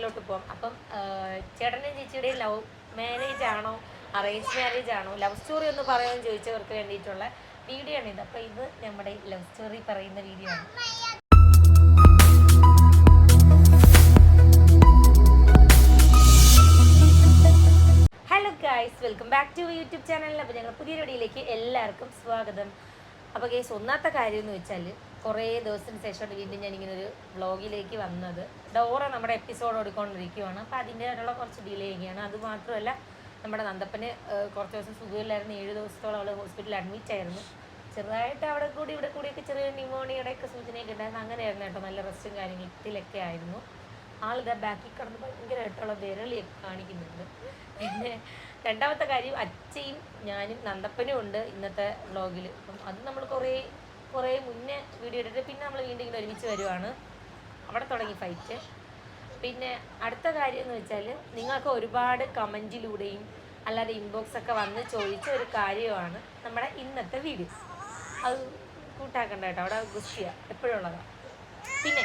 മാറ്ററിലോട്ട് പോകാം. അപ്പം ചേട്ടൻ്റെയും ചേച്ചിയുടെയും love marriage ആണോ അറേഞ്ച് മാരേജ് ആണോ, ലവ് സ്റ്റോറി ഒന്ന് പറയാമെന്ന് ചോദിച്ചവർക്ക് വേണ്ടിയിട്ടുള്ള വീഡിയോ ആണ് ഇത്. അപ്പോൾ ഇത് നമ്മുടെ ലവ് സ്റ്റോറി പറയുന്ന വീഡിയോ ആണ്. Hello guys, welcome back to YouTube ചാനലിൽ. അപ്പോൾ ഞങ്ങൾ പുതിയ വീഡിയോയിലേക്ക് എല്ലാവർക്കും സ്വാഗതം. അപ്പോൾ ഗൈസ്, ഒന്നാമത്തെ കാര്യം എന്ന് വെച്ചാൽ കുറേ ദിവസത്തിന് ശേഷമാണ് വീണ്ടും ഞാനിങ്ങനെ ഒരു വ്ളോഗിലേക്ക് വന്നത്. ഡോറ നമ്മുടെ എപ്പിസോഡ് ഓടിക്കൊണ്ടിരിക്കുകയാണ്. അപ്പോൾ അതിൻ്റെതായിട്ടുള്ള കുറച്ച് ഡിലേ ചെയ്യുകയാണ്. അതുമാത്രമല്ല, നമ്മുടെ നന്ദപ്പന് കുറച്ച് ദിവസം സുഖമില്ലായിരുന്നു. 7 ദിവസത്തോളം അവൾ ഹോസ്പിറ്റലിൽ അഡ്മിറ്റ് ആയിരുന്നു. ചെറുതായിട്ട് അവിടെ കൂടി ഇവിടെ കൂടിയൊക്കെ ചെറിയ ന്യൂമോണിയുടെയൊക്കെ സൂചനയൊക്കെ ഉണ്ടായിരുന്നു. അങ്ങനെയായിരുന്നു കേട്ടോ, നല്ല റെസ്റ്റും കാര്യങ്ങളൊക്കെ ആയിരുന്നു. ആളിതാ ബാക്കിൽ കിടന്ന് ഭയങ്കരമായിട്ടുള്ള വിരളിയൊക്കെ കാണിക്കുന്നുണ്ട്. പിന്നെ രണ്ടാമത്തെ കാര്യം, അച്ഛയും ഞാനും നന്ദപ്പനും ഉണ്ട് ഇന്നത്തെ വ്ളോഗിൽ. അപ്പം അത് നമ്മൾ കുറേ മുന്നേ വീഡിയോ ഇട്ടിട്ട് പിന്നെ നമ്മൾ വീണ്ടും ഇങ്ങനെ ഒരുമിച്ച് വരുവാണ്. അവിടെ തുടങ്ങി ഫൈറ്റ്. പിന്നെ അടുത്ത കാര്യം എന്ന് വെച്ചാൽ, നിങ്ങൾക്ക് ഒരുപാട് കമൻറ്റിലൂടെയും അല്ലാതെ ഇൻബോക്സൊക്കെ വന്ന് ചോദിച്ച ഒരു കാര്യമാണ് നമ്മുടെ ഇന്നത്തെ വീഡിയോ. അത് കൂട്ടാക്കണ്ട കേട്ടോ, അവിടെ ഗുസ്തിയ എപ്പോഴും ഉള്ളതാണ്. പിന്നെ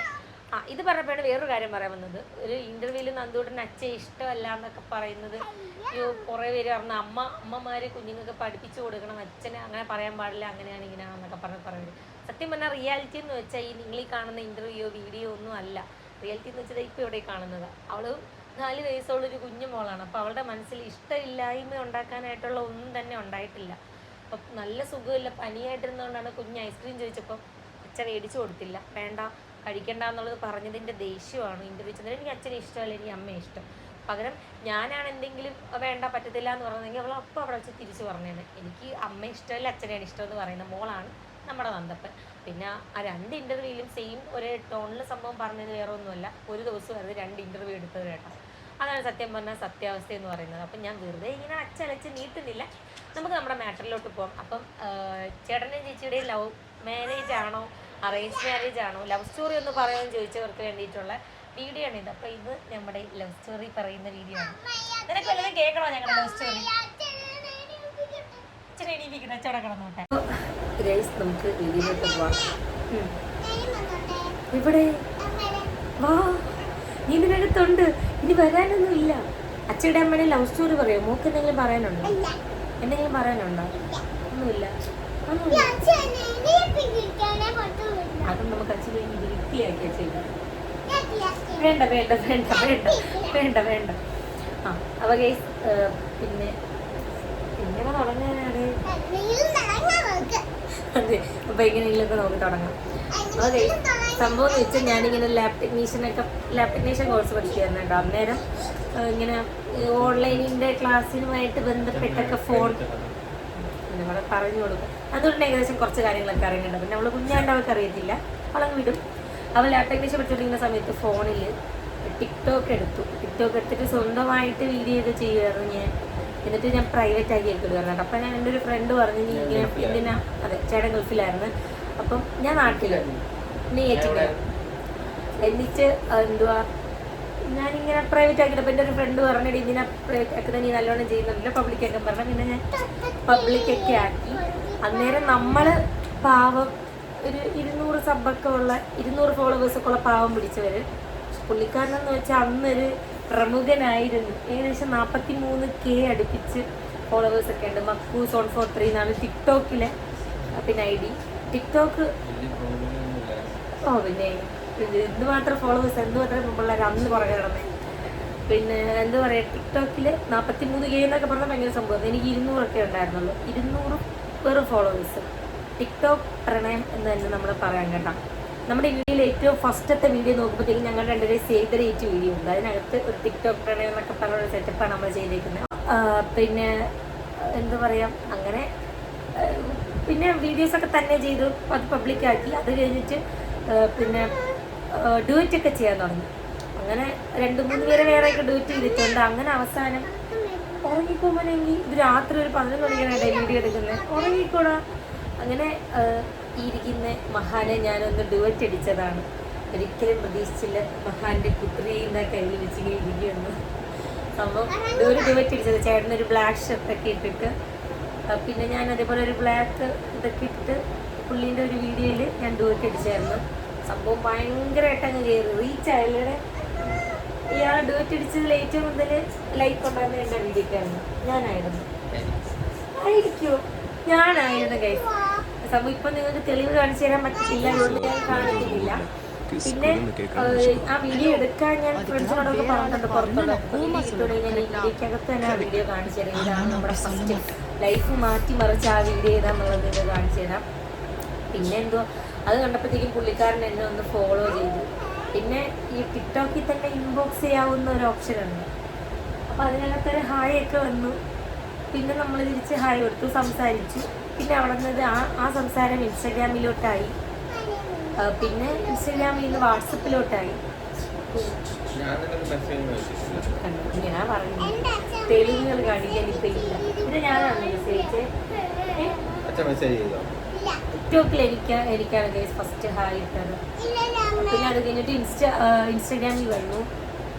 ഇത് പറഞ്ഞപ്പോഴാണ് വേറൊരു കാര്യം പറയാൻ വന്നത്. ഒരു ഇൻ്റർവ്യൂവിൽ നന്ദൂട്ടന് അച്ഛൻ ഇഷ്ടമല്ല എന്നൊക്കെ പറയുന്നത് കുറേ പേര് പറഞ്ഞ അമ്മമാർ കുഞ്ഞുങ്ങൾക്ക് പഠിപ്പിച്ചു കൊടുക്കണം, അച്ഛനെ അങ്ങനെ പറയാൻ പാടില്ല, അങ്ങനെയാണ് ഇങ്ങനെയാണെന്നൊക്കെ പറയുന്നത്. സത്യം പറഞ്ഞാൽ റിയാലിറ്റി എന്ന് വെച്ചാൽ ഈ നിങ്ങൾ കാണുന്ന ഇൻ്റർവ്യൂയോ വീഡിയോ ഒന്നും അല്ല. റിയാലിറ്റി എന്ന് വെച്ചാൽ ഇപ്പോൾ ഇവിടെ കാണുന്നത്. അവൾ 4 വയസ്സുള്ളൊരു കുഞ്ഞു മോളാണ്. അപ്പോൾ അവളുടെ മനസ്സിൽ ഇഷ്ടമില്ലായ്മ ഉണ്ടാക്കാനായിട്ടുള്ള ഒന്നും തന്നെ ഉണ്ടായിട്ടില്ല. അപ്പം നല്ല സുഖമില്ല, പനിയായിട്ടിരുന്നതുകൊണ്ടാണ് കുഞ്ഞ് ഐസ്ക്രീം ചോദിച്ചപ്പം അച്ഛൻ മേടിച്ചു കൊടുത്തില്ല. വേണ്ട, കഴിക്കണ്ട എന്നുള്ളത് പറഞ്ഞതിൻ്റെ ദേഷ്യമാണ് ഇൻ്റർവ്യൂ ചെന്നത്. എനിക്ക് അച്ഛനെ ഇഷ്ടമല്ല, എനിക്ക് അമ്മയെ ഇഷ്ടം. പകരം ഞാനാണ് എന്തെങ്കിലും വേണ്ട പറ്റത്തില്ല എന്ന് പറഞ്ഞതെങ്കിൽ അവൾ അപ്പോൾ അവിടെ വെച്ച് തിരിച്ചു പറഞ്ഞേനെ. എനിക്ക് അമ്മ ഇഷ്ടമല്ല, അച്ഛനെയാണ് ഇഷ്ടമെന്ന് പറയുന്ന മോളാണ് നമ്മുടെ നന്ദപ്പൻ. പിന്നെ ആ 2 ഇൻ്റർവ്യൂയിലും സെയിം ഒരേ ടോണിൽ സംഭവം പറഞ്ഞത് വേറെ ഒന്നുമല്ല. ഒരു ദിവസം അത് 2 ഇൻ്റർവ്യൂ എടുത്തത് കേട്ടോ. അതാണ് സത്യം പറഞ്ഞാൽ സത്യാവസ്ഥ എന്ന് പറയുന്നത്. അപ്പം ഞാൻ വെറുതെ ഇങ്ങനെ അച്ചലച്ച് നീട്ടുന്നില്ല. നമുക്ക് നമ്മുടെ മാറ്ററിലോട്ട് പോകാം. അപ്പം ചേട്ടൻ്റെയും ചേച്ചിയുടെയും ലവ് മാരേജ് ആണോ അറേഞ്ച് മാരേജ് ആണോ, ലവ് സ്റ്റോറി ഒന്ന് പറയാമെന്ന് ചോദിച്ചവർക്ക് വേണ്ടിയിട്ടുള്ള വീഡിയോ ആണ് ഇത്. അപ്പോൾ ഇത് നമ്മുടെ ലവ് സ്റ്റോറി പറയുന്ന വീഡിയോ ആണ്. നിനക്ക് വല്ലതും കേൾക്കണോ ഞങ്ങളുടെ ലവ് സ്റ്റോറി? ഇച്ചിരി എണീപ്പിക്കുന്ന ചടക്കണമെന്നോട്ടെ. നമുക്ക് വീഡിയോയിലോട്ട് പോവാം. ഇവിടെ വാ, നീ ഇതിനകത്തുണ്ട്. ഇനി വരാനൊന്നും ഇല്ല. അച്ഛയുടെ അമ്മയുടെ ലവ് സ്റ്റോറി പറയാം. മോക്ക് എന്തെങ്കിലും പറയാനുണ്ടോ? എന്തെങ്കിലും പറയാനുണ്ടോ? ഒന്നുമില്ല. അത് നമുക്ക് അച്ഛൻ വൃത്തിയാക്കിയാ ചെയ്യാം. വേണ്ട വേണ്ട വേണ്ട വേണ്ട വേണ്ട വേണ്ട. അപ്പൊ ഗൈസ്, പിന്നെ തുടങ്ങാനാണ്. അതെ, അപ്പൊ എങ്ങനെയെങ്കിലൊക്കെ നമുക്ക് തുടങ്ങാം. അപ്പൊ ഗൈസ്, സംഭവം എന്ന് വെച്ചാൽ ഞാനിങ്ങനെ ലാബ് ടെക്നീഷ്യൻ കോഴ്സ് പഠിക്കുകയായിരുന്നു കേട്ടോ. അന്നേരം ഇങ്ങനെ ഓൺലൈനിൻ്റെ ക്ലാസ്സിനുമായിട്ട് ബന്ധപ്പെട്ടൊക്കെ ഫോൺ നമ്മളെ പറഞ്ഞു കൊടുക്കും. അതുകൊണ്ട് ഏകദേശം കുറച്ച് കാര്യങ്ങളൊക്കെ അറിയുന്നുണ്ട്. പിന്നെ അവൾ കുഞ്ഞാണ്ട് അവൾക്ക് അറിയത്തില്ല, അവളങ്ങ് വിടും. അവൾ ലാബ് ടെക്നീഷ്യൻ പഠിച്ചുകൊണ്ടിരിക്കുന്ന സമയത്ത് ഫോണിൽ ടിക്ടോക്ക് എടുത്തിട്ട് സ്വന്തമായിട്ട് വീഡിയോ ഒക്കെ ചെയ്യുമായിരുന്നു ഞാൻ. എന്നിട്ട് ഞാൻ പ്രൈവറ്റ് ആക്കി എടുത്തിടുമായിരുന്നു കേട്ടോ. അപ്പം ഞാൻ എൻ്റെ ഒരു ഫ്രണ്ട് പറഞ്ഞു, നീ ഇങ്ങനെ എന്തിനാ, അതെ ചേട്ടൻ ഗൾഫിലായിരുന്നു, അപ്പം ഞാൻ നാട്ടിലായിരുന്നു, നീ ഏറ്റില്ല. എന്നിട്ട് എന്തുവാ, ഞാനിങ്ങനെ പ്രൈവറ്റ് ആക്കിയിട്ടപ്പോൾ എൻ്റെ ഒരു ഫ്രണ്ട് പറഞ്ഞിട്ട് ഇതിനെ പ്രൈവറ്റ് ആക്കുന്നത് നീ നല്ലോണം ചെയ്യുന്നുണ്ടല്ലോ, പബ്ലിക്കൊക്കെ പറഞ്ഞു. പിന്നെ ഞാൻ പബ്ലിക്കൊക്കെ ആക്കി. അന്നേരം നമ്മൾ പാവം ഒരു 200 സബ്ബൊക്കെ ഉള്ള 200 ഫോളോവേഴ്സൊക്കെ ഉള്ള പാവം പിടിച്ചവർ. പുള്ളിക്കാരനെന്ന് വെച്ചാൽ അന്നൊരു പ്രമുഖനായിരുന്നു. ഏകദേശം 43K അടുപ്പിച്ച് ഫോളോവേഴ്സൊക്കെ ഉണ്ട്. മക്കൂസ് 143 എന്നാണ് ടിക്ടോക്കിലെ പിന്നെ ID. ടിക്ടോക്ക് പിന്നെ എന്തുമാത്രം ഫോളോവേഴ്സ്, എന്തുമാത്രം പിള്ളേർ അന്ന് പുറകെ കിടന്നേ. പിന്നെ എന്താ പറയുക, ടിക്ടോക്കിൽ 43K എന്നൊക്കെ പറഞ്ഞാൽ ഭയങ്കര സംഭവം. എനിക്ക് 200 ഉണ്ടായിരുന്നുള്ളൂ. 200 വെറും ഫോളോവേഴ്സ്. ടിക്ടോക്ക് പ്രണയം എന്ന് തന്നെ നമ്മൾ പറയാൻ കേട്ടോ. നമ്മുടെ വീഡിയോയിൽ ഏറ്റവും ഫസ്റ്റത്തെ വീഡിയോ നോക്കുമ്പോഴത്തേക്കും ഞങ്ങൾ 2 സേവ് ദ ഡേറ്റ് വീഡിയോ ഉണ്ട്. അതിനകത്ത് ഒരു ടിക്ടോക്ക് പ്രണയം എന്നൊക്കെ പറഞ്ഞൊരു സെറ്റപ്പാണ് നമ്മൾ ചെയ്തേക്കുന്നത്. പിന്നെ എന്താ പറയുക, അങ്ങനെ പിന്നെ വീഡിയോസൊക്കെ തന്നെ ചെയ്തു അത് പബ്ലിക്കാക്കി. അത് കഴിഞ്ഞിട്ട് പിന്നെ ഡുവറ്റൊക്കെ ചെയ്യാൻ തുടങ്ങി. അങ്ങനെ 2-3 പേരെ വേറെയൊക്കെ ഡുവറ്റ് ചെയ്തിട്ടുണ്ട്. അങ്ങനെ അവസാനം ഉറങ്ങിപ്പോകുമ്പോഴെങ്കിൽ ഇത് രാത്രി ഒരു 11 മണിക്കാണ് വീഡിയോ എടുക്കുന്നത്. ഉറങ്ങിക്കൂടാ. അങ്ങനെ ഇരിക്കുന്ന മഹാനെ ഞാനൊന്ന് ഡുവറ്റ് അടിച്ചതാണ്. ഒരിക്കലും പ്രതീക്ഷിച്ചില്ല മഹാന്റെ കുത്തിരിയുടെ കയ്യിൽ വെച്ചിങ്ങനെ ഇരിക്കുന്നു. സംഭവം ഒരു ഡുവറ്റ് അടിച്ചത്. ചേട്ടനൊരു ബ്ലാക്ക് ഷർട്ടൊക്കെ ഇട്ടിട്ട്, പിന്നെ ഞാൻ അതേപോലെ ഒരു ബ്ലാക്ക് ഇതൊക്കെ ഇട്ടിട്ട് പുള്ളീൻ്റെ ഒരു വീഡിയോയിൽ ഞാൻ ഡുവറ്റ് അടിച്ചായിരുന്നു. സംഭവം ഭയങ്കരമായിട്ട് അങ്ങ് കയറി റീച്ച് ആയല്ലേ. ഇയാൾ ഡുവറ്റ് അടിച്ചതിൽ ഏറ്റവും കൂടുതൽ ലൈക്ക് ഉണ്ടായിരുന്ന എൻ്റെ വീഡിയോക്കാണ്. ഞാനായിരുന്നു. ആയിരിക്കുമോ? ഞാനായിരുന്നു ഗൈസ്. സംഭവം ഇപ്പം നിങ്ങൾക്ക് തെളിവ് കാണിച്ചു തരാൻ പറ്റില്ല, അതുകൊണ്ട് ഞാൻ കാണിക്കുന്നില്ല. പിന്നെ ആ വീഡിയോ എടുക്കാൻ ഞാൻ ഫ്രണ്ട്സിനോടൊക്കെ പറഞ്ഞിട്ടുണ്ട്. പുറത്തുള്ള ഞാൻ ഈ വീഡിയോക്കകത്ത് തന്നെ ആ വീഡിയോ കാണിച്ചു തരാം. ഇതാണ് നമ്മുടെ ഫസ്റ്റ് ലൈഫ് മാറ്റി മറിച്ച് ആ വീഡിയോ ചെയ്താന്നുള്ളത് ഇത് കാണിച്ചു തരാം. പിന്നെ എന്തോ അത് കണ്ടപ്പോഴത്തേക്കും പുള്ളിക്കാരൻ എന്നെ ഒന്ന് ഫോളോ ചെയ്തു. പിന്നെ ഈ ടിക്ടോക്കിൽ തന്നെ ഇൻബോക്സ് ചെയ്യാവുന്ന ഒരു ഓപ്ഷൻ ഉണ്ട്. അപ്പോൾ അതിനകത്തൊരു ഹായ് ഒക്കെ വന്നു. പിന്നെ നമ്മൾ തിരിച്ച് ഹായ് കൊടുത്തു, സംസാരിച്ചു. പിന്നെ അവിടെ നിന്ന് ആ സംസാരം ഇൻസ്റ്റാഗ്രാമിലോട്ടായി. പിന്നെ ഇൻസ്റ്റാഗ്രാമിൽ നിന്ന് വാട്സപ്പിലോട്ടായി. ഞാൻ പറഞ്ഞു തെളിവുകൾ കാണിക്കാൻ ഇപ്പം ഇല്ല. പിന്നെ ഞാനാണ് ടിക്ടോക്കിൽ എനിക്കാണ് ഗൈസ് ഫസ്റ്റ് ഹായ് ഇട്ടത്. പിന്നെ അത് കഴിഞ്ഞിട്ട് ഇൻസ്റ്റാഗ്രാമിൽ വന്നു.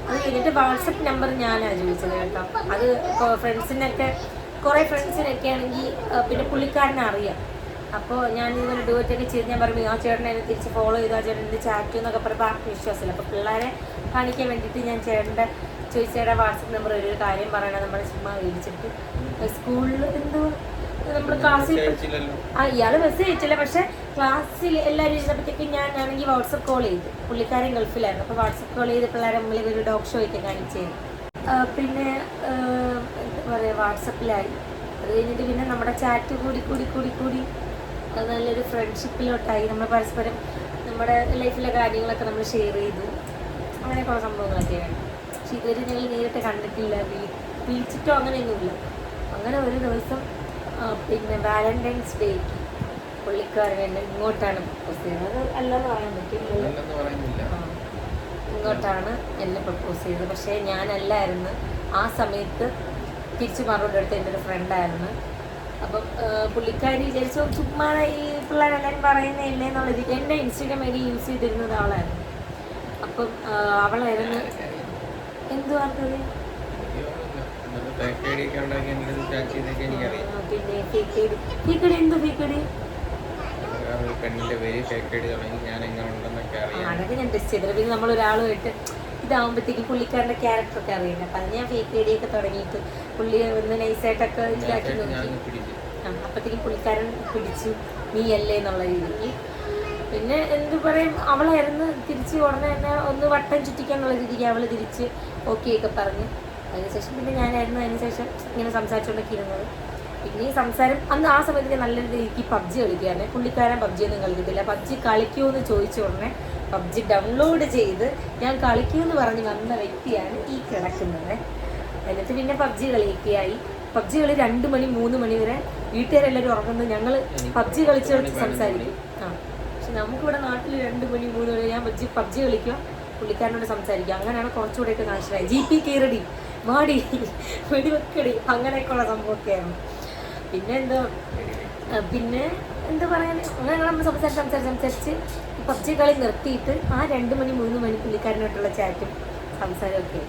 അത് കഴിഞ്ഞിട്ട് വാട്സപ്പ് നമ്പർ ഞാനാണ് ചോദിച്ചത് കേട്ടോ. അത് ഫ്രണ്ട്സിനൊക്കെ കുറേ ഫ്രണ്ട്സിനൊക്കെ ആണെങ്കിൽ പിന്നെ പുള്ളിക്കാരനെ അറിയാം. അപ്പോൾ ഞാൻ ഇതുപോലെ ഡുവറ്റൊക്കെ ചെയ്ത് ഞാൻ പറഞ്ഞു ആ ചേട്ടനെ എന്നെ തിരിച്ച് ഫോളോ ചെയ്തു, ആ ചേട്ടൻ്റെ ചാറ്റ് എന്നൊക്കെ പറയുമ്പോൾ ആർക്കും വിശ്വാസമില്ല. അപ്പോൾ പിള്ളേരെ കാണിക്കാൻ വേണ്ടിയിട്ട് ഞാൻ ചേട്ടൻ്റെ ചോദിച്ചേട്ടാ വാട്സപ്പ് നമ്പർ ഒരു കാര്യം പറയണം, നമ്മൾ ചുമ്മാ മേടിച്ചിട്ട് സ്കൂളിൽ എന്തോ നമ്മൾ ക്ലാസ്സിൽ ഇയാൾ മെസ്സേജ് അയച്ചില്ല. പക്ഷേ ക്ലാസ്സിൽ എല്ലാവരും ഇരുന്നപ്പോഴത്തേക്കും ഞാനാണെങ്കിൽ വാട്സപ്പ് കോൾ ചെയ്തു. പുള്ളിക്കാരൻ ഗൾഫിലായിരുന്നു. അപ്പോൾ വാട്സപ്പ് കോൾ ചെയ്ത് പിള്ളേരെ മുമ്പിൽ ഒരു ഡോഗ് ഷോ ഒക്കെ കാണിച്ചായിരുന്നു. പിന്നെ എന്താ പറയുക വാട്സപ്പിലായി. അത് കഴിഞ്ഞിട്ട് പിന്നെ നമ്മുടെ ചാറ്റ് കൂടി അത് നല്ലൊരു ഫ്രണ്ട്ഷിപ്പിലോട്ടായി. നമ്മൾ പരസ്പരം നമ്മുടെ ലൈഫിലെ കാര്യങ്ങളൊക്കെ നമ്മൾ ഷെയർ ചെയ്തു. അങ്ങനെയൊക്കെയുള്ള സംഭവങ്ങളൊക്കെയാണ്. പക്ഷെ ഇതുവരെ ഞങ്ങൾ നേരിട്ട് കണ്ടിട്ടില്ല, വിളിച്ചിട്ടോ അങ്ങനെയൊന്നുമില്ല. അങ്ങനെ ഒരു ദിവസം പിന്നെ വാലന്റൈൻസ് ഡേക്ക് പുള്ളിക്കാരൻ എന്നെ ഇങ്ങോട്ടാണ് പ്രപ്പോസ് ചെയ്തത്. അത് അല്ലെന്ന് പറയാൻ പറ്റില്ല, ഇങ്ങോട്ടാണ് എന്നെ പ്രപ്പോസ് ചെയ്തത്. പക്ഷേ ഞാനല്ലായിരുന്നു ആ സമയത്ത്. തിരിച്ച് മറുപടി എടുത്ത് എൻ്റെ ഒരു ഫ്രണ്ടായിരുന്നു. അപ്പം പുള്ളിക്കാരി വിചാരിച്ചു ചുമ്മാ ഈ പിള്ളേരെല്ലാവരും പറയുന്നില്ലേ എന്നുള്ളത്. എൻ്റെ ഇൻസ്റ്റാഗ്രാം ഐ ഡി യൂസ് ചെയ്തിരുന്നത് അവളായിരുന്നു. അപ്പം അവളായിരുന്നു എന്തുവാർത്തത് പിന്നെ ഫേക്കടി എന്തോ ഫേക്കടി അതൊക്കെ ഞാൻ ടെസ്റ്റ് ചെയ്തത്. പിന്നെ നമ്മളൊരാളുമായിട്ട് ഇതാകുമ്പോഴത്തേക്കും പുള്ളിക്കാരൻ്റെ ക്യാരക്ടറൊക്കെ അറിയില്ല. അപ്പം അത് ഞാൻ ഫേക്ക് ഐ ഡി ഒക്കെ തുടങ്ങിയിട്ട് പുള്ളി ഒന്ന് നൈസായിട്ടൊക്കെ ഇതാക്കി നോക്കി. അപ്പോഴത്തേക്കും പുള്ളിക്കാരൻ പിടിച്ചു നീ അല്ലേ എന്നുള്ള രീതിക്ക്. പിന്നെ എന്ത് പറയും അവളായിരുന്നു തിരിച്ച് ഉടനെ തന്നെ ഒന്ന് വട്ടം ചുറ്റിക്കാന്നുള്ള രീതിക്ക് അവൾ തിരിച്ച് ഓക്കെ ഒക്കെ പറഞ്ഞ്. അതിനുശേഷം പിന്നെ ഞാനായിരുന്നു അതിനുശേഷം ഇങ്ങനെ സംസാരിച്ചുകൊണ്ടൊക്കെ ഇരുന്നത്. പിന്നെ ഈ സംസാരം അന്ന് ആ സമയത്ത് നല്ല രീതിക്ക് പബ്ജി കളിക്കുകയാണ്. പുള്ളിക്കാരൻ പബ്ജി ഒന്നും കളിക്കത്തില്ല. പബ്ജി കളിക്കുമോ എന്ന് ചോദിച്ച ഉടനെ പബ്ജി ഡൗൺലോഡ് ചെയ്ത് ഞാൻ കളിക്കുമെന്ന് പറഞ്ഞ് വന്ന വ്യക്തിയാണ് ഈ കിടക്കുന്നത്. എന്നിട്ട് പിന്നെ പബ്ജി കളിയൊക്കെയായി. പബ്ജി കളി 2 മണി 3 മണി വരെ വീട്ടുകാരെല്ലാവരും ഉറങ്ങുന്നത് ഞങ്ങൾ പബ്ജി കളിച്ച് സംസാരിക്കും. പക്ഷെ നമുക്കിവിടെ നാട്ടിൽ 2 മണി 3 മണി ഞാൻ പബ്ജി കളിക്കുക, പുള്ളിക്കാരനോട് സംസാരിക്കുക. അങ്ങനെയാണ് കുറച്ചുകൂടെയൊക്കെ കാണിച്ചതായി. GP കയറടി മാടി വെടിവെക്കടി അങ്ങനെയൊക്കെയുള്ള സംഭവമൊക്കെയാണ്. പിന്നെ എന്താ പറയാൻ അങ്ങനെ നമ്മൾ സംസാരിച്ച് പബ്ജി കളി നിർത്തിയിട്ട് ആ 2 മണി 3 മണി പുള്ളിക്കാരനായിട്ടുള്ള ചാറ്റും സംസാരമൊക്കെ.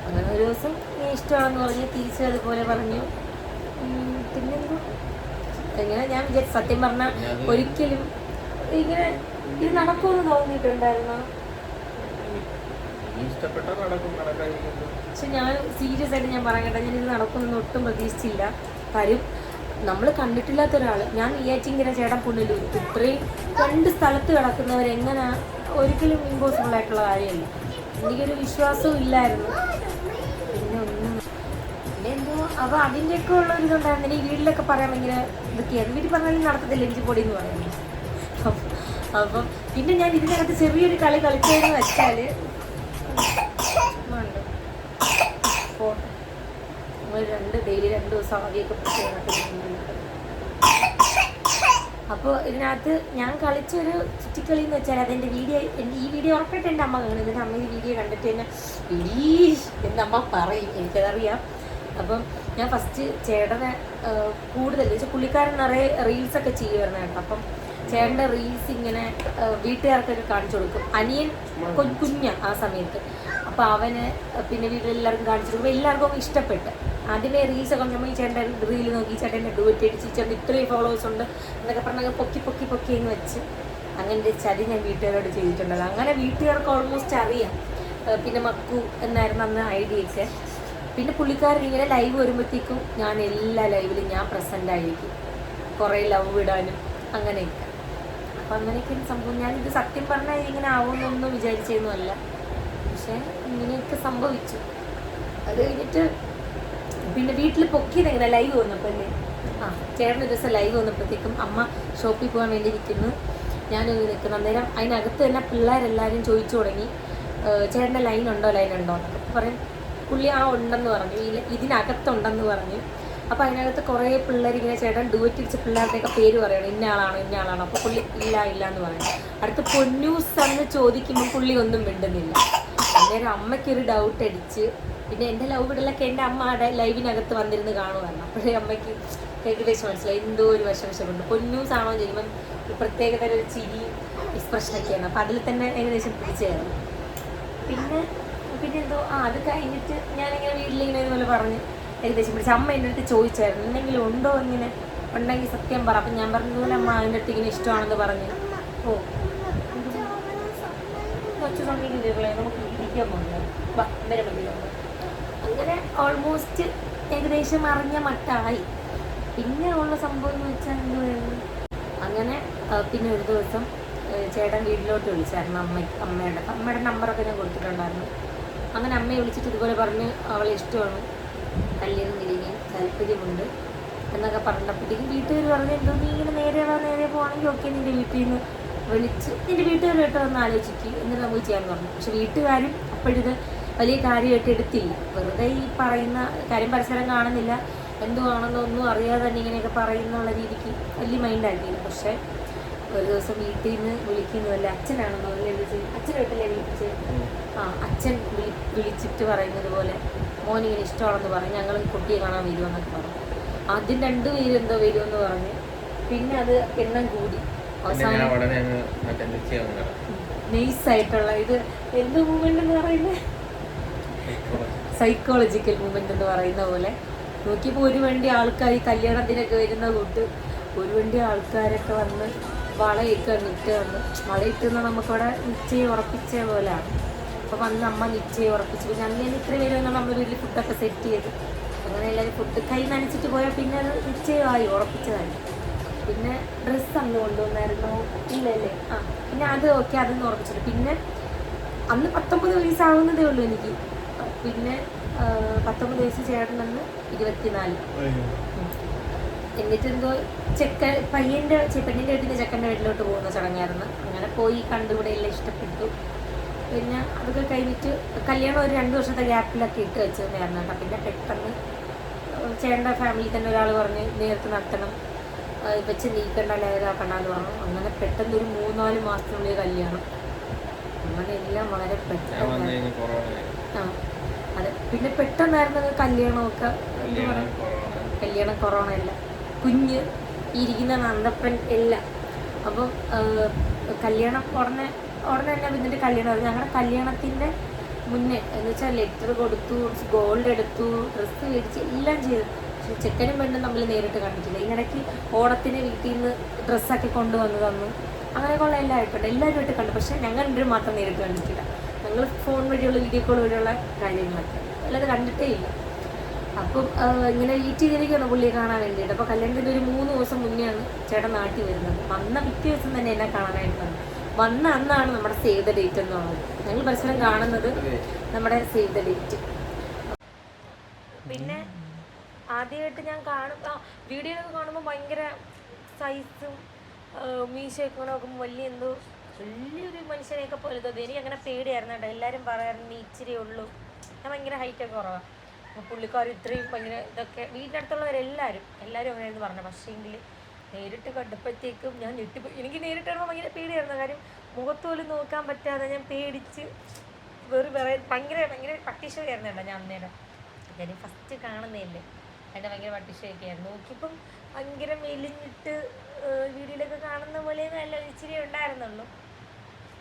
അങ്ങനെ ഒരു ദിവസം നീ ഇഷ്ടമാണെന്ന് പറഞ്ഞ് തിരിച്ച് അതുപോലെ പറഞ്ഞു. പിന്നെന്തോ ഇങ്ങനെ ഞാൻ വിചാരിച്ചു സത്യം പറഞ്ഞാൽ ഒരിക്കലും ഇങ്ങനെ ഇത് നടക്കുമെന്ന് തോന്നിയിട്ടുണ്ടായിരുന്നോ? പക്ഷെ ഞാൻ സീരിയസ് ആയിട്ട് ഞാൻ പറയാൻ കേട്ടോ, ഞാനിത് നടക്കുമെന്ന് ഒട്ടും പ്രതീക്ഷിച്ചില്ല. കാര്യം നമ്മൾ കണ്ടിട്ടില്ലാത്ത ഒരാൾ. ഞാൻ ഇങ്ങനെ ചേട്ടൻ പുണ്ണിലൂർ ഇത്രയും 2 സ്ഥലത്ത് കിടക്കുന്നവരെങ്ങനെ ഒരിക്കലും ഇമ്പോസിബിൾ ആയിട്ടുള്ള കാര്യമല്ല. എനിക്കൊരു വിശ്വാസവും ഇല്ലായിരുന്നു. പിന്നെ എന്തോ അപ്പോൾ അതിൻ്റെയൊക്കെ ഉള്ള ഒരു ഇതുണ്ടായിരുന്നു. ഈ വീട്ടിലൊക്കെ പറയാൻ ഭയങ്കര ഇതൊക്കെയായിരുന്നു. വീട്ടിൽ പറഞ്ഞാലും നടത്തത്തില്ല ഇഞ്ചി പൊടി എന്ന് പറയുന്നത്. അപ്പം പിന്നെ ഞാൻ ഇതിനകത്ത് ചെറിയൊരു കളി കളിച്ചതെന്ന് വെച്ചാൽ നമ്മൾ ഡെയിലി 2 ദിവസം ആദ്യമൊക്കെ പ്രത്യേകമായിട്ട്. അപ്പോൾ ഇതിനകത്ത് ഞാൻ കളിച്ചൊരു ചുറ്റിക്കളി എന്ന് വെച്ചാൽ അതെൻ്റെ ഈ വീഡിയോ ഉറപ്പായിട്ട് എൻ്റെ അമ്മ കാണും. എൻ്റെ അമ്മ ഈ വീഡിയോ കണ്ടിട്ട് തന്നെ എൻ്റെ അമ്മ പറയും, എനിക്കതറിയാം. അപ്പം ഞാൻ ഫസ്റ്റ് ചേട്ടനെ കൂടുതൽ വെച്ചാൽ പുള്ളിക്കാരൻ നിറയെ റീൽസൊക്കെ ചെയ്യുമായിരുന്നു കേട്ടോ. അപ്പം ചേട്ടൻ്റെ റീൽസ് ഇങ്ങനെ വീട്ടുകാർക്കൊക്കെ കാണിച്ചു കൊടുക്കും. അനിയൻ കുഞ്ഞാ ആ സമയത്ത്. അപ്പോൾ അവന് പിന്നെ വീട്ടിലെല്ലാവർക്കും കാണിച്ചു കൊടുക്കും. എല്ലാവർക്കും ഇഷ്ടപ്പെട്ട് ആദ്യമേ റീൽസൊക്കെ നമ്മൾ ഈ ചേട്ടൻ്റെ റീൽ നോക്കി ചേട്ടൻ്റെ ഡുവറ്റ് അടിച്ച് ചേട്ടൻ ഇത്രയും ഫോളോവേഴ്സ് ഉണ്ട് എന്നൊക്കെ പറഞ്ഞാൽ പൊക്കി എന്ന് വെച്ച് അങ്ങനെ ചതി ഞാൻ വീട്ടുകാരോട് ചെയ്തിട്ടുണ്ടല്ലോ. അങ്ങനെ വീട്ടുകാർക്ക് ഓൾമോസ്റ്റ് അറിയാം. പിന്നെ മക്കു എന്നായിരുന്നു അന്ന് ഐഡിയൊക്കെ. പിന്നെ പുള്ളിക്കാരൻ ഇങ്ങനെ ലൈവ് വരുമ്പോഴത്തേക്കും ഞാൻ എല്ലാ ലൈവിലും ഞാൻ പ്രസൻ്റ് ആയിരിക്കും, കുറേ ലവ് ഇടാനും അങ്ങനെയൊക്കെ. അപ്പം അങ്ങനെയൊക്കെയാണ് സംഭവം. ഞാനിത് സത്യം പറഞ്ഞാൽ ഇങ്ങനെ ആവുമെന്നൊന്നും വിചാരിച്ചതൊന്നുമല്ല, പക്ഷേ ഇങ്ങനെയൊക്കെ സംഭവിച്ചു. അത് കഴിഞ്ഞിട്ട് പിന്നെ വീട്ടിൽ പൊക്കിയത് എങ്ങനെ ലൈവ് വന്നപ്പോൾ അല്ലേ, ചേട്ടൻ ഒരു ദിവസം ലൈവ് വന്നപ്പോഴത്തേക്കും അമ്മ ഷോപ്പിൽ പോകാൻ വേണ്ടി ഇരിക്കുന്നു, ഞാനൊന്ന് നിൽക്കുന്നു. അന്നേരം അതിനകത്ത് തന്നെ പിള്ളേരെല്ലാവരും ചോദിച്ചു തുടങ്ങി ചേട്ടൻ്റെ ലൈൻ ഉണ്ടോ എന്നൊക്കെ പറയും. പുള്ളി ഉണ്ടെന്ന് പറഞ്ഞു, ഇതിനകത്തുണ്ടെന്ന് പറഞ്ഞു. അപ്പോൾ അതിനകത്ത് കുറേ പിള്ളേർ ഇങ്ങനെ ചേട്ടൻ ഡുവറ്റ് ഇടിച്ച പിള്ളേരുടെയൊക്കെ പേര് പറയണം, ഇന്ന ആളാണോ. അപ്പോൾ പുള്ളി ഇല്ല എന്ന് പറയും. അടുത്ത് പൊന്നൂസ് എന്ന് ചോദിക്കുമ്പോൾ പുള്ളി ഒന്നും മിണ്ടുന്നില്ല. അന്നേരം അമ്മയ്ക്കൊരു ഡൗട്ട് അടിച്ച്, പിന്നെ എൻ്റെ ലവ് വിടലൊക്കെ എൻ്റെ അമ്മയുടെ ലൈവിനകത്ത് വന്നിരുന്ന് കാണുമായിരുന്നു. അപ്പോഴേ അമ്മയ്ക്ക് ഏകദേശം മനസ്സിലായി എന്തോ ഒരു വശവശമുണ്ട്. പൊന്നൂസ് ആണോ ചെയ്യുമ്പം ഒരു പ്രത്യേകതരം ഒരു ചിരി എക്സ്പ്രഷനൊക്കെയാണ്. അപ്പോൾ അതിൽ തന്നെ ഏകദേശം പിടിച്ചായിരുന്നു. പിന്നെ എന്തോ അത് കഴിഞ്ഞിട്ട് ഞാനിങ്ങനെ വീട്ടിലിങ്ങനെ ഇതുപോലെ പറഞ്ഞ് ഏകദേശം പിടിച്ച്. അമ്മ എൻ്റെ അടുത്ത് ചോദിച്ചായിരുന്നു എന്തെങ്കിലും ഉണ്ടോ, ഇങ്ങനെ ഉണ്ടെങ്കിൽ സത്യം പറ. അപ്പം ഞാൻ പറഞ്ഞതുപോലെ അമ്മ അതിൻ്റെ അടുത്ത് ഇങ്ങനെ ഇഷ്ടമാണെന്ന് പറഞ്ഞ് കുറച്ച് സമയം നമുക്ക് ഇരിക്കാൻ പോകുന്നത് അന്നേരം മതിയുണ്ട്. അങ്ങനെ ഓൾമോസ്റ്റ് ഏകദേശം അറിഞ്ഞ മട്ടായി. പിന്നെ ഉള്ള സംഭവം എന്ന് വെച്ചാൽ എന്തുവായിരുന്നു, അങ്ങനെ പിന്നെ ഒരു ദിവസം ചേട്ടൻ വീട്ടിലോട്ട് വിളിച്ചായിരുന്നു അമ്മയുടെ നമ്പറൊക്കെ ഞാൻ കൊടുത്തിട്ടുണ്ടായിരുന്നു. അങ്ങനെ അമ്മയെ വിളിച്ചിട്ട് ഇതുപോലെ പറഞ്ഞ് അവളെ ഇഷ്ടമാണ്, കല്യാണം കഴിക്കാൻ താല്പര്യമുണ്ട് എന്നൊക്കെ പറഞ്ഞപ്പോഴത്തേക്കും വീട്ടുകാർ പറഞ്ഞു എന്തോ നീ ഇങ്ങനെ നേരെ പോകണമെങ്കിൽ ഓക്കെ നിൻ്റെ വീട്ടിൽ നിന്ന് വിളിച്ച് നിൻ്റെ വീട്ടുകാരുമായിട്ട് വന്ന് ആലോചിക്കുക എന്നിട്ട് നമുക്ക് ചെയ്യാമെന്ന് പറഞ്ഞു. പക്ഷെ വീട്ടുകാരും അപ്പോഴിത് വലിയ കാര്യമായിട്ട് എടുത്തില്ല. വെറുതെ ഈ പറയുന്ന കാര്യം പരസ്പരം കാണുന്നില്ല, എന്തുവാണെന്നൊന്നും അറിയാതെ തന്നെ ഇങ്ങനെയൊക്കെ പറയുന്നുള്ള രീതിക്ക് വലിയ മൈൻഡാക്കിയില്ല. പക്ഷേ ഒരു ദിവസം വീട്ടിൽ നിന്ന് വിളിക്കുന്നുവല്ല, അച്ഛനാണെന്നോ അച്ഛനായിട്ടല്ലേ വിളിച്ച്, അച്ഛൻ വിളിച്ചിട്ട് പറയുന്നത് പോലെ മോനിങ്ങനെ ഇഷ്ടമാണെന്ന് പറഞ്ഞ് ഞങ്ങൾ കുട്ടിയെ കാണാൻ വരുമെന്നൊക്കെ പറഞ്ഞു. ആദ്യം 2 പേര് എന്തോ വരുമെന്ന് പറഞ്ഞ് പിന്നെ അത് എണ്ണം കൂടി അവസാനം നൈസായിട്ടുള്ള ഇത് എന്ത് മൂവ്മെന്റ് എന്ന് പറയുന്നത്, സൈക്കോളജിക്കൽ മൂവ്മെന്റ് എന്ന് പറയുന്ന പോലെ നോക്കിയപ്പോൾ ഒരു വണ്ടി ആൾക്കാർ കല്യാണത്തിനൊക്കെ വരുന്ന കൂട്ട് ഒരു വണ്ടി ആൾക്കാരൊക്കെ വന്ന് വളയൊക്കെ വളയിട്ടുന്ന നമുക്കവിടെ നിശ്ചയം ഉറപ്പിച്ച പോലെയാണ്. അപ്പോൾ വന്ന് അമ്മ നിശ്ചയം ഉറപ്പിച്ചു. പിന്നെ അങ്ങനെ ഇത്ര പേരെന്നാൽ നമ്മൾ വീട്ടിൽ ഫുഡൊക്കെ സെറ്റ് ചെയ്ത് അങ്ങനെ എല്ലാവരും ഫുഡ് കൈ നനച്ചിട്ട് പോയാൽ പിന്നെ അത് നിശ്ചയമായി ഉറപ്പിച്ചതായി. പിന്നെ ഡ്രസ്സ് അന്ന് കൊണ്ടുവന്നായിരുന്നു ഇല്ലല്ലേ, പിന്നെ അത് ഓക്കെ അതൊന്ന് ഉറപ്പിച്ചിട്ട് പിന്നെ അന്ന് 19 വയസ്സാവുന്നതേ ഉള്ളൂ എനിക്ക്. പിന്നെ 19 വയസ്സ് ചേട്ടനെന്ന് 24. എന്നിട്ട് എന്തോ പെണ്ണിൻ്റെ വീട്ടിൽ ചെക്കൻ്റെ വീട്ടിലോട്ട് പോകുന്ന ചടങ്ങായിരുന്നു. അങ്ങനെ പോയി കണ്ടു, ഇവിടെ എല്ലാം ഇഷ്ടപ്പെട്ടു. പിന്നെ അതൊക്കെ കഴിഞ്ഞിട്ട് കല്യാണം ഒരു 2 വർഷത്തെ ഗ്യാപ്പിലൊക്കെ ഇട്ട് വെച്ചതായിരുന്നു കേട്ടോ. പിന്നെ പെട്ടെന്ന് ചേട്ടൻ്റെ ഫാമിലി തന്നെ ഒരാൾ പറഞ്ഞ് നേരത്തെ നടത്തണം, വെച്ച് നീക്കണ്ട ലേതാക്കണ്ടെന്ന് പറഞ്ഞു. അങ്ങനെ പെട്ടെന്ന് ഒരു 3-4 മാസത്തിനുള്ളിൽ കല്യാണം. അങ്ങനെ എല്ലാം വളരെ പെട്ടെന്ന്. അതെ, പിന്നെ പെട്ടെന്നായിരുന്നു കല്യാണമൊക്കെ. എന്താ പറയുക, കല്യാണം കൊറോണ അല്ല, കുഞ്ഞ് ഇരിക്കുന്ന നന്ദപ്പൻ എല്ലാം. അപ്പം കല്യാണം ഉടനെ തന്നെ ഇതിൻ്റെ കല്യാണം. ഞങ്ങളുടെ കല്യാണത്തിൻ്റെ മുന്നേ എന്ന് വെച്ചാൽ ലെറ്റർ കൊടുത്തു, ഗോൾഡ് എടുത്തു, ഡ്രസ്സ് മേടിച്ച് എല്ലാം ചെയ്തു. പക്ഷേ ചെക്കനും പെണ്ണും തമ്മിൽ നേരിട്ട് കണ്ടിട്ടില്ല. ഇതിനിടയ്ക്ക് ഓണത്തിന് വീട്ടിൽ നിന്ന് ഡ്രസ്സൊക്കെ കൊണ്ടുവന്ന് തന്നു, അങ്ങനെയൊക്കെയുള്ള എല്ലാം ആയിട്ടുണ്ട്. എല്ലാവരുമായിട്ട് കണ്ടു, പക്ഷേ ഞങ്ങൾ 2 മാത്രം നേരിട്ട് കണ്ടിട്ടില്ല. ഞങ്ങൾ ഫോൺ വഴിയുള്ള വീഡിയോ കോൾ വഴിയുള്ള കാര്യങ്ങളൊക്കെ അല്ലാതെ കണ്ടിട്ടേ ഇല്ല. അപ്പം ഇങ്ങനെ വെയിറ്റ് ചെയ്തിരിക്കുകയാണ് പുള്ളിയെ കാണാൻ വേണ്ടിയിട്ട്. അപ്പോൾ കല്യാണത്തിൻ്റെ ഒരു 3 ദിവസം മുന്നെയാണ് ചേട്ടൻ നാട്ടിൽ വരുന്നത്. വന്ന പിറ്റേ ദിവസം തന്നെ എന്നെ കാണാനായിട്ട് വന്നു. വന്ന അന്നാണ് നമ്മുടെ സേവ് ദ ഡേറ്റ് എന്നുള്ളത്. ഞങ്ങൾ പരസ്പരം കാണുന്നത് നമ്മുടെ സേവ് ദ ഡേറ്റ്. പിന്നെ ആദ്യമായിട്ട് ഞാൻ വീഡിയോയിലൊക്കെ കാണുമ്പോൾ ഭയങ്കര സൈസും മീശയൊക്കെ ഇങ്ങനെ നോക്കുമ്പോൾ വലിയൊരു മനുഷ്യനെയൊക്കെ പോലെ തോന്നി. എനിക്ക് അങ്ങനെ പേടിയായിരുന്നു കേട്ടോ. എല്ലാവരും പറയാറുണ്ട് ഇച്ചിരി ഉള്ളൂ, ഞാൻ ഭയങ്കര ഹൈറ്റൊക്കെ കുറവാണ്. അപ്പോൾ പുള്ളിക്കാർ ഇത്രയും ഭയങ്കര ഇതൊക്കെ വീടിനടുത്തുള്ളവരെല്ലാവരും അങ്ങനെയായിരുന്നു പറഞ്ഞത്. പക്ഷേങ്കിൽ നേരിട്ട് കണ്ടപ്പോഴത്തേക്കും ഞാൻ ഞെട്ടിപ്പോയി. എനിക്ക് നേരിട്ട് കാണുമ്പോൾ ഭയങ്കര പേടിയായിരുന്നു. കാര്യം മുഖത്ത് പോലും നോക്കാൻ പറ്റാതെ ഞാൻ പേടിച്ച് ഭയങ്കര പട്ടിഷയായിരുന്നു കേട്ടോ ഞാൻ അന്നേരം. കാര്യം ഫസ്റ്റ് കാണുന്നതല്ലേ, അതിൻ്റെ ഭയങ്കര പട്ടിഷയൊക്കെ ആയിരുന്നു. നോക്കിയപ്പം ഭയങ്കര മെലിഞ്ഞിട്ട് വീഡിയോയിലൊക്കെ കാണുന്ന പോലെ നല്ല ഇച്ചിരി ഉണ്ടായിരുന്നുള്ളൂ.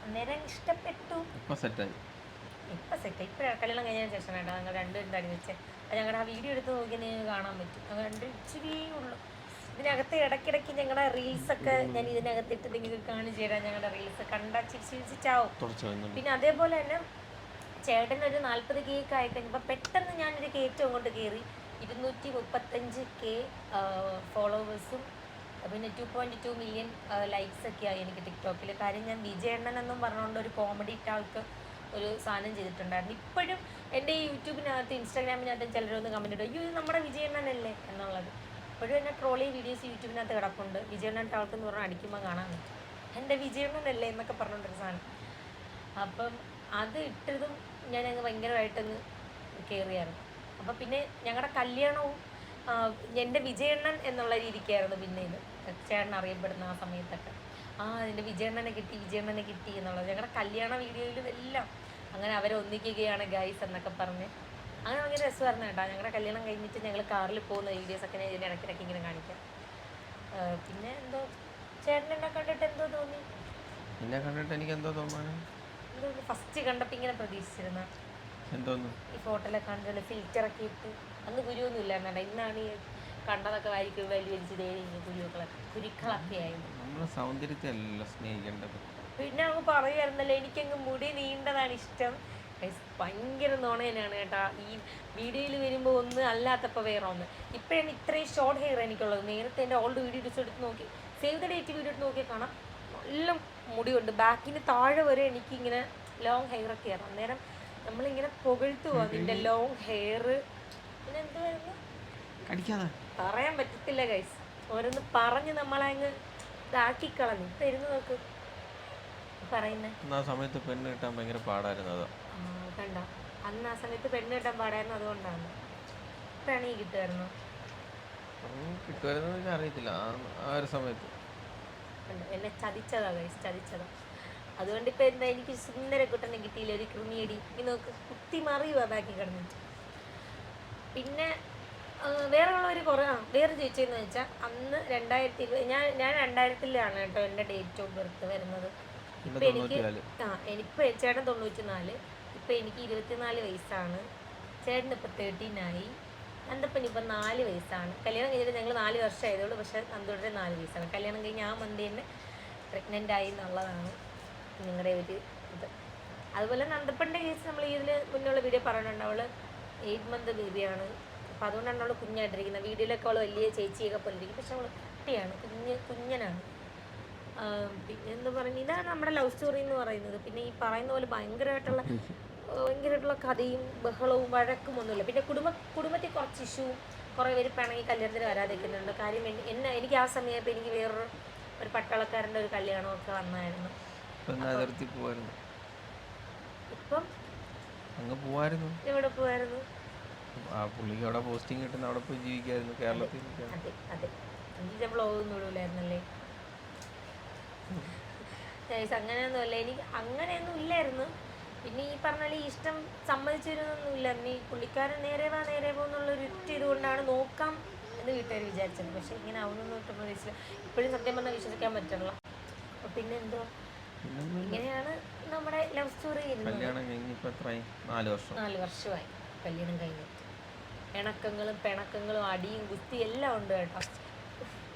അന്നേരം ഇഷ്ടപ്പെട്ടു. ഇപ്പം സെറ്റായി. ഇപ്പോഴാണ് കല്യാണം കഴിഞ്ഞതിന് ശേഷം വേണ്ട ഞങ്ങൾ 2 പേരും തടി വെച്ച്. അത് ഞങ്ങളുടെ ആ വീഡിയോ എടുത്ത് നോക്കിയാൽ നിങ്ങൾക്ക് കാണാൻ പറ്റും. ഞങ്ങൾ 2 ഇച്ചിരിയേ ഉള്ളൂ. ഇതിനകത്ത് ഇടയ്ക്കിടയ്ക്ക് ഞങ്ങളുടെ റീൽസൊക്കെ ഞാൻ ഇതിനകത്തിട്ട് നിങ്ങൾക്ക് കാണിച്ചു തരാം. ഞങ്ങളുടെ റീൽസ് കണ്ടാൽ ചിരിച്ചാവും. പിന്നെ അതേപോലെ തന്നെ ചേട്ടനൊരു 40K ആയി കഴിഞ്ഞപ്പോൾ പെട്ടെന്ന് ഞാനൊരു കയറ്റം അങ്ങോട്ട് കയറി. 235K ഫോളോവേഴ്സും പിന്നെ 2.2 മില്യൺ ലൈക്സ് ഒക്കെ ആയി എനിക്ക് ടിക്ടോക്കിൽ. കാര്യം ഞാൻ വിജയണ്ണൻ എന്നും പറഞ്ഞുകൊണ്ട് ഒരു കോമഡി ഇട്ട ആൾക്ക് ഒരു സാധനം ചെയ്തിട്ടുണ്ടായിരുന്നു. ഇപ്പോഴും എൻ്റെ ഈ യൂട്യൂബിനകത്ത് ഇൻസ്റ്റാഗ്രാമിനകത്തും ചിലരൊന്ന് കമൻറ്റ് ഇടും, അയ്യോ ഇത് നമ്മുടെ വിജയണ്ണനല്ലേ എന്നുള്ളത്. ഇപ്പോഴും എന്നെ ട്രോളി വീഡിയോസ് യൂട്യൂബിനകത്ത് കിടപ്പുണ്ട്. വിജയണ്ണൻ ആൾക്കെന്ന് പറഞ്ഞാൽ അടിക്കുമ്പോൾ കാണാൻ പറ്റും, എൻ്റെ വിജയണ്ണനല്ലേ എന്നൊക്കെ പറഞ്ഞുകൊണ്ടൊരു സാധനം. അപ്പം അത് ഇട്ടതും ഞാനങ്ങ് ഭയങ്കരമായിട്ടങ്ങ് കയറിയായിരുന്നു. അപ്പം പിന്നെ ഞങ്ങളുടെ കല്യാണവും എൻ്റെ വിജയണ്ണൻ എന്നുള്ള രീതിക്കായിരുന്നു. പിന്നെ ഇത് ചേട്ടൻ അറിയപ്പെടുന്ന ആ സമയത്തൊക്കെ എൻ്റെ വിജയണ്ണനെ കിട്ടി എന്നുള്ളത് ഞങ്ങളുടെ കല്യാണ വീഡിയോയിലും എല്ലാം അങ്ങനെ അവരെ ഒന്നിക്കുകയാണ് ഗൈസ് എന്നൊക്കെ പറഞ്ഞ് അങ്ങനെ ഭയങ്കര രസമായിരുന്നു കേട്ടോ. ഞങ്ങളുടെ കല്യാണം കഴിഞ്ഞിട്ട് ഞങ്ങൾ കാറിൽ പോകുന്ന വീഡിയോസൊക്കെ ഞാൻ ഇതിൻ്റെ ഇടയ്ക്കിടയ്ക്ക് ഇങ്ങനെ കാണിക്കാം. പിന്നെ എന്തോ ചേട്ടനെന്നെ കണ്ടിട്ട് എന്തോ തോന്നി? എന്നെ കണ്ടിട്ട് എനിക്ക് എന്തോ തോന്നാണ്? ഫസ്റ്റ് കണ്ടപ്പോൾ ഇങ്ങനെ പ്രതീക്ഷിച്ചിരുന്ന എന്തോന്നു ഈ ഫോട്ടോയിലൊക്കെ കണ്ടുള്ള ഫിൽറ്ററൊക്കെ ഇട്ട് അന്ന് കുരുവൊന്നും ഇല്ലായിരുന്നോ? ഇന്നാണ് ഈ കണ്ടതൊക്കെ വായിക്കും വലിച്ച് കുരുക്കളൊക്കെ ആയിരുന്നു. നമ്മളെ സൗന്ദര്യത്തെ അല്ലല്ലോ സ്നേഹിക്കേണ്ടത്. പിന്നെ അങ്ങ് പറയുമായിരുന്നല്ലോ എനിക്കങ്ങ് മുടി നീണ്ടതാണ് ഇഷ്ടം. ഭയങ്കര നുണയനാണ് കേട്ടാ. ഈ വീഡിയോയിൽ വരുമ്പോൾ ഒന്ന് അല്ലാത്തപ്പോൾ വേറെ ഒന്ന്. ഇപ്പോഴാണ് ഇത്രയും ഷോർട്ട് ഹെയർ എനിക്കുള്ളത്. നേരത്തെ എൻ്റെ ഓൾഡ് വീഡിയോസ് എടുത്ത് നോക്കി, സേവ് ദ ഡേറ്റ് വീഡിയോ എടുത്ത് നോക്കിയാൽ കാണാം നല്ല മുടിയുണ്ട്. ബാക്കിന് താഴെ വരെ എനിക്കിങ്ങനെ ലോങ് ഹെയർ ഒക്കെ ആയിരുന്നു. അന്നേരം നമ്മളിങ്ങനെ പുകഴ്ത്തു പോവാം നിൻ്റെ ലോങ് ഹെയർ. പിന്നെ എന്തുവായിരുന്നു പറയാൻ പറ്റത്തില്ല ഗൈസ്. ഓരോന്ന് പറഞ്ഞ് നമ്മളങ്ങ് ഇതാക്കിക്കളഞ്ഞു. ഇപ്പം ഇരുന്ന് നോക്ക് പറയുന്നത്. ആ സമയത്ത് പെണ്ണ് കിട്ടാൻ ഭയങ്കര പാടായിരുന്നു. കണ്ട അന്ന് ആ സമയത്ത് പെണ്ണ് കിട്ടാൻ പാടായിരുന്നു, അതുകൊണ്ടാണ്. ഇപ്പോഴാണ് ഈ കിട്ടുമായിരുന്നു അറിയത്തില്ല. ആ ഒരു സമയത്ത് എന്നെ ചതിച്ചതാ ഗൈസ്, ചതിച്ചതാ. അതുകൊണ്ട് ഇപ്പം എന്താ എനിക്ക് സുന്ദര കുട്ടനെ കിട്ടിയില്ല, ഒരു കൃമിയടി. ഈ നോക്ക് കുത്തി മറിയുവാ ബാക്കി കിടന്നിട്ട്. പിന്നെ വേറെ ഉള്ളവർ കുറേ വേറെ ചോദിച്ചതെന്ന് വെച്ചാൽ അന്ന് 2020 ഞാൻ 2000-ലാണ് കേട്ടോ എൻ്റെ ഡേറ്റ് ഓഫ് ബർത്ത് വരുന്നത്. ഇപ്പം എനിക്ക് എനിക്കിപ്പോൾ ചേട്ടൻ 94, ഇപ്പം എനിക്ക് 24 വയസ്സാണ്. ചേട്ടൻ ഇപ്പം 13 ആയി. നന്ദപ്പൻ ഇപ്പം 4 വയസ്സാണ്. കല്യാണം കഴിഞ്ഞിട്ട് ഞങ്ങൾ 4 വർഷം ആയതുള്ളൂ. പക്ഷേ നന്ദുടെ 4 വയസ്സാണ്. കല്യാണം കഴിഞ്ഞ് ആ മന്ത് തന്നെ പ്രഗ്നൻ്റ് ആയി എന്നുള്ളതാണ് നിങ്ങളുടെ ഒരു ഇത്. അതുപോലെ നന്ദപ്പൻ്റെ കേസ് നമ്മൾ ഇതിൽ മുന്നുള്ള വീഡിയോ പറഞ്ഞിട്ടുണ്ട്. അവൾ 8 മന്ത് ബേബിയാണ്. അപ്പോൾ അതുകൊണ്ടാണ് അവൾ കുഞ്ഞായിട്ടിരിക്കുന്നത്. വീഡിയോയിലൊക്കെ അവൾ വലിയ ചേച്ചിയൊക്കെ പോലെ ഇരിക്കും, പക്ഷെ അവൾ കുട്ടിയാണ്, കുഞ്ഞനാണ്. പിന്നെ എന്താ പറയുക, ഇതാണ് നമ്മുടെ ലവ് സ്റ്റോറി എന്ന് പറയുന്നത്. പിന്നെ ഈ പറയുന്ന പോലെ ഭയങ്കരമായിട്ടുള്ള കഥയും ബഹളവും വഴക്കും ഒന്നുമില്ല. പിന്നെ കുടുംബത്തിൽ കുറച്ച് ഇഷ്യൂവും കുറേ പേര് പിണങ്ങി കല്യാണത്തിന് വരാതിരിക്കുന്നുണ്ട്. കാര്യം എനിക്ക് ആ സമയത്ത് എനിക്ക് ഒരു പട്ടാളക്കാരൻ്റെ ഒരു കല്യാണമൊക്കെ വന്നായിരുന്നു. ഇപ്പം എവിടെ പോവായിരുന്നു? പോസ്റ്റിംഗ് കിട്ടുന്ന അവിടെ പോയി ജീവിക്കായിരുന്നു കേരളത്തിൽ. അതെ അതെ, എനിക്ക് ബ്ലോഗൊന്നും ഇടൂലായിരുന്നല്ലേ. അങ്ങനെയൊന്നുമല്ല, എനിക്ക് അങ്ങനെയൊന്നും ഇല്ലായിരുന്നു. പിന്നെ ഈ പറഞ്ഞാൽ ഈ ഇഷ്ടം സമ്മതിച്ചിരുന്നൊന്നുമില്ല. നീ പുള്ളിക്കാരൻ നേരെ വാ എന്നുള്ളൊരു ഇതുകൊണ്ടാണ് നോക്കാം എന്ന് വീട്ടുകാർ വിചാരിച്ചത്. പക്ഷെ ഇങ്ങനെ ആവുന്നൊന്നും ഒട്ടും പ്രതീക്ഷിച്ചില്ല. ഇപ്പോഴും സത്യം പറഞ്ഞാൽ വിശ്വസിക്കാൻ പറ്റുള്ള. പിന്നെ എന്തോ ഇങ്ങനെയാണ് നമ്മുടെ ലവ് സ്റ്റോറി. 4 വർഷമായി കല്യാണം കഴിഞ്ഞിട്ട്. പിണക്കങ്ങളും അടിയും കുസ്തിയും എല്ലാം ഉണ്ട് കേട്ടോ.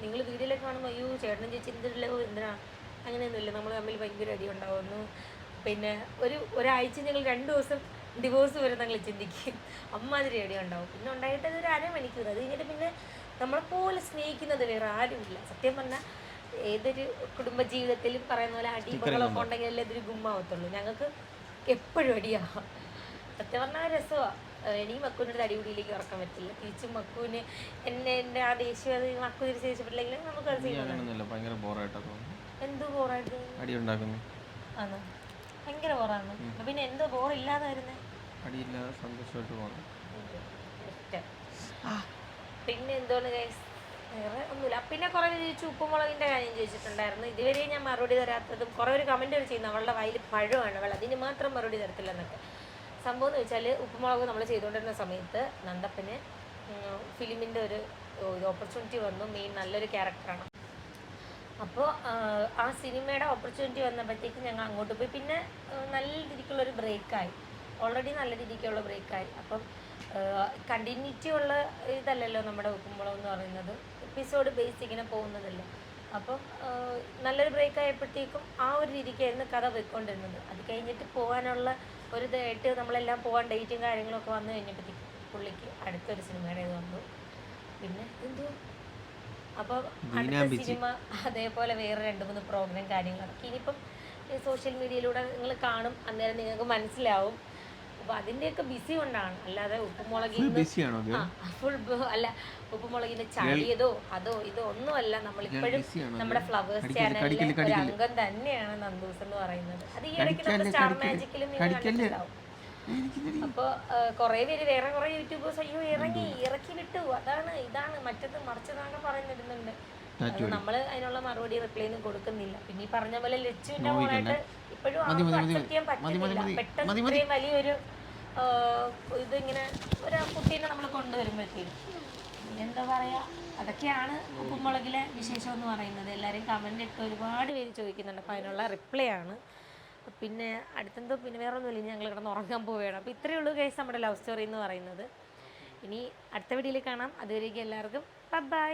നിങ്ങൾ വീഡിയോയിലൊക്കെ കാണുമ്പോൾ അയ്യോ ചേട്ടനും ചേച്ചി എന്തിനാ അങ്ങനെയൊന്നുമില്ല. നമ്മൾ തമ്മിൽ ഭയങ്കര അടി ഉണ്ടാവുന്നു. പിന്നെ ഒരാഴ്ച ഞങ്ങൾ 2 ദിവസം ഡിവോഴ്സ് വരെ ഞങ്ങൾ ചിന്തിക്കും, അമ്മാതിരി അടി ഉണ്ടാവും. പിന്നെ ഉണ്ടായിട്ട് ഒരു അരമണിക്കൂർ. അത് കഴിഞ്ഞിട്ട് പിന്നെ നമ്മളെപ്പോലെ സ്നേഹിക്കുന്നത് വേറെ ആരുമില്ല. സത്യം പറഞ്ഞാൽ ഏതൊരു കുടുംബജീവിതത്തിലും പറയുന്ന പോലെ അടിമകളൊക്കെ ഉണ്ടെങ്കിലല്ലേ ഇതൊരു ഗുമ്മാവത്തുള്ളൂ. ഞങ്ങൾക്ക് എപ്പോഴും അടിയാവാം. സത്യം പറഞ്ഞാൽ രസമാണ്. എനിക്ക് മക്കൂൻ്റെ അടിപൊളിയിലേക്ക് ഇറക്കാൻ പറ്റില്ല. തിരിച്ചും മക്കൂന് എൻ്റെ ആ ദേഷ്യം അത് മക്കു തിരിച്ച് ദേഷ്യപ്പെട്ടില്ലെങ്കിൽ നമുക്ക് അത് എന്തോ ബോറായിട്ട് ആണോ? ഭയങ്കര ബോറാണ്. പിന്നെ എന്തോ ബോറില്ലാതെ വരുന്നേ? പിന്നെ എന്തോന്ന് ഗൈസ്, വേറെ ഒന്നുമില്ല. പിന്നെ കുറേ ചോദിച്ചു ഉപ്പുമുളകിൻ്റെ കാര്യം ചോദിച്ചിട്ടുണ്ടായിരുന്നു. ഇതുവരെ ഞാൻ മറുപടി തരാത്തതും കുറേ ഒരു കമൻറ്റ് ചെയ്യുന്നു അവളുടെ വായിൽ പഴമാണ്, അവൾ അതിന് മാത്രം മറുപടി തരത്തില്ല എന്നൊക്കെ. സംഭവം എന്ന് വെച്ചാൽ ഉപ്പുമുളക് നമ്മൾ ചെയ്തുകൊണ്ടിരുന്ന സമയത്ത് നന്ദപ്പന് ഫിലിമിൻ്റെ ഒരു ഓപ്പർച്യൂണിറ്റി വന്നു. മെയിൻ നല്ലൊരു ക്യാരക്ടറാണ്. അപ്പോൾ ആ സിനിമയുടെ ഓപ്പർച്യൂണിറ്റി വന്നപ്പോഴത്തേക്ക് ഞങ്ങൾ അങ്ങോട്ട് പോയി. പിന്നെ നല്ല രീതിക്കുള്ളൊരു ബ്രേക്കായി, ഓൾറെഡി നല്ല രീതിക്കുള്ള ബ്രേക്കായി. അപ്പം കണ്ടിന്യൂറ്റി ഉള്ള ഇതല്ലല്ലോ നമ്മുടെ ഉപ്പുമുളക് എന്ന് പറയുന്നത്, എപ്പിസോഡ് ബേസ് ഇങ്ങനെ പോകുന്നതല്ല. അപ്പം നല്ലൊരു ബ്രേക്ക് ആയപ്പോഴത്തേക്കും ആ ഒരു രീതിക്കായിരുന്നു കഥ പോയിക്കൊണ്ടിരുന്നത്. അത് കഴിഞ്ഞിട്ട് പോകാനുള്ള ഒരു ഇതായിട്ട് നമ്മളെല്ലാം പോകാൻ ഡേറ്റും കാര്യങ്ങളൊക്കെ വന്നു കഴിഞ്ഞപ്പോഴത്തേക്കും പുള്ളിക്ക് അടുത്തൊരു സിനിമയുടെ ഇത് വന്നു. പിന്നെ എന്തോ അപ്പോൾ അടുത്ത സിനിമ അതേപോലെ വേറെ 2-3 പ്രോഗ്രാം കാര്യങ്ങളൊക്കെ ഇനിയിപ്പം സോഷ്യൽ മീഡിയയിലൂടെ നിങ്ങൾ കാണും, അന്നേരം നിങ്ങൾക്ക് മനസ്സിലാവും. അപ്പോൾ അതിൻ്റെയൊക്കെ ബിസി കൊണ്ടാണ്, അല്ലാതെ ഉപ്പുമുളകിന്ന് ഫുൾ അല്ല ഉപ്പുമുളകിന്ന് ചളിയതോ അതോ ഇതോ ഒന്നുമല്ല. നമ്മളിപ്പോഴും നമ്മുടെ ഫ്ലവേഴ്സ് ചാനലിലെ ഒരു അംഗം തന്നെയാണ് നന്ദൂസ് എന്ന് പറയുന്നത്. അത് ഈ ഇടയ്ക്ക് നമ്മുടെ സ്റ്റാർ മാജിക്കിലും കണ്ടിട്ടുണ്ടാവും. അപ്പോൾ കുറേ പേര് വേറെ കുറേ യൂട്യൂബേഴ്സ് അയ്യോ ഇറക്കി വിട്ടു, അതാണ് ഇതാണ് മറ്റത് മറിച്ചതാണെന്ന് പറയുന്നിടുന്നുണ്ട്. നമ്മൾ അതിനുള്ള മറുപടി റിപ്ലൈ ഒന്നും കൊടുക്കുന്നില്ല. പിന്നെ ഈ പറഞ്ഞ പോലെ ലച്ചുവിന്റെ മോളായിട്ട് ഇപ്പോഴും അക്സെപ്റ്റ് ചെയ്യാൻ പറ്റുന്നില്ല. പെട്ടെന്ന് ഇത്രയും വലിയൊരു ഇതിങ്ങനെ ഒരു കുട്ടീനെ നമ്മൾ കൊണ്ടുവരുമ്പോഴത്തേക്കും എന്താ പറയാ, അതൊക്കെയാണ് ഉപ്പുമുളകിലെ വിശേഷം എന്ന് പറയുന്നത്. എല്ലാവരും കമന്റ് ഇട്ട് ഒരുപാട് പേര് ചോദിക്കുന്നുണ്ട്, അപ്പോൾ അതിനുള്ള റിപ്ലൈ ആണ്. പിന്നെ അടുത്തെന്തോ പിന്നെ വേറെ ഒന്നുമില്ല, ഞങ്ങൾ കിടന്ന് ഉറങ്ങാൻ പോവുകയാണ്. അപ്പോൾ ഇത്രയേ ഉള്ളൂ ഗൈസ് നമ്മുടെ ലവ് സ്റ്റോറി എന്ന് പറയുന്നത്. ഇനി അടുത്ത വീഡിയോയിൽ കാണാം. അതുവരേക്കും എല്ലാവർക്കും ബൈ.